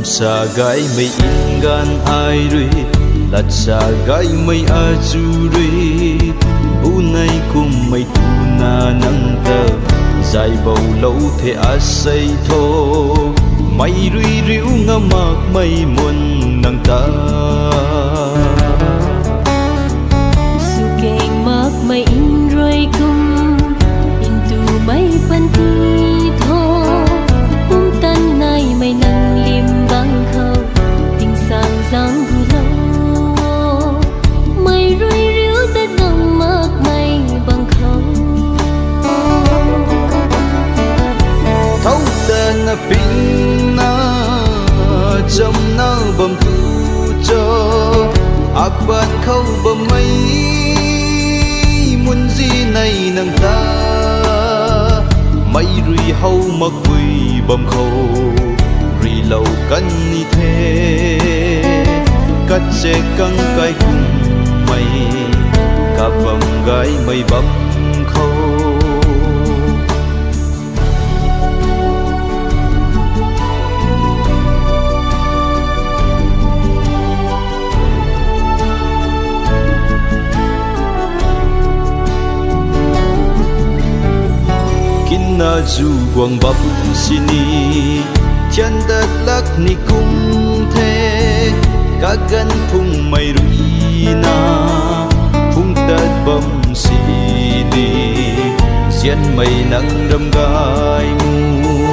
sa gai mây in gan ai rui lạt sa gai mây a chu rui bu nay cùng mây tu na nang tơ dài bầu lâu thế a say thô mây rui riu nga mak mây muôn nang ta su keng mak mây in roi kum in tu mây pan thi tho tan nay mây nang lim băng khâu tình sang giang hu lâu mây rui riu đất nang mak mây băng khâu thâu tên pin na chấm na bầm tu cho ác ban khâu bầm mây muốn gì này nang ta mây rui hâu mặc quỳ bầm khâu rì lâu canh ni thế cắt xe căng cái cùng mây cả bầm gái mây bầm khâu na du quang bắp sini thiên đất lắc ni cung thế các gan phung mây rui na phung đất bầm sini diên mây nắng đâm gai mu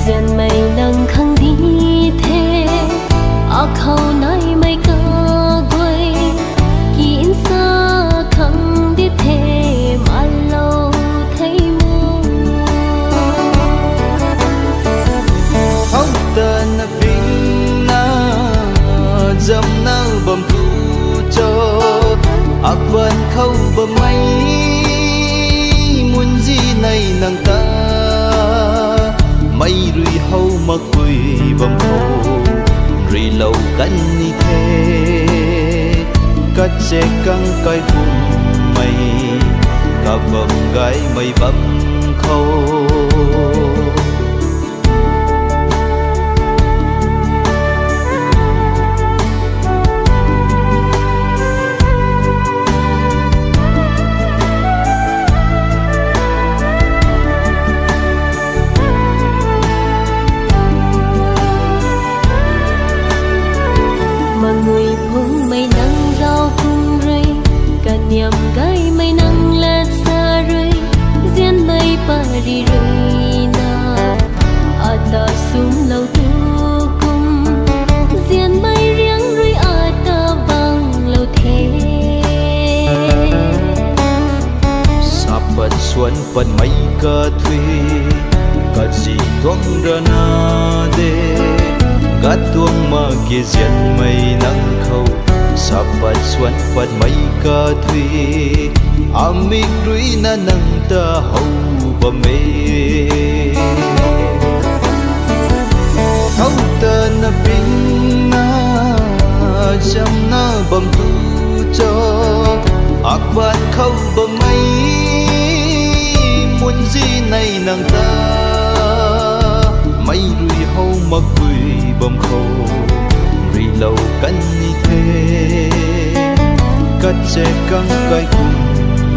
diên mây nắng khăng đi thế ác khâu nay mây ca quay kín xa khăng đi thế mà lâu thấy tên pin na dầm na bầm tu cho ác van khâu bầm mây muốn gì này nàng ta mây rui hâu mặc quỳ bầm khâu rì lâu canh ni thế cắt xe căng cái vùng mây cả bầm gái mây bầm khâu người phung mây nắng giao cung rơi cả niềm gái mây nắng lát xa rơi diên mây pa đi rơi na ta sum lâu tu cung diên mây riêng rơi ta vang lâu thế sắp bận xuân bận mây ca thuê cả gì tuông ra na đê gắt tuông mà kia diên mây nắng khâu sắp bận xuân bận mây ca thuê amik rui na nang ta hậu bầm mê thâu tên pin na chấm na bầm tu cho ác van khâu bầm mây muốn gì này nàng ta mây rui hâu mặc quỳ bầm khâu rì lâu canh ni thế cắt xe căng cái cùng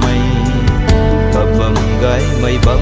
mây cả bầm gái mây bầm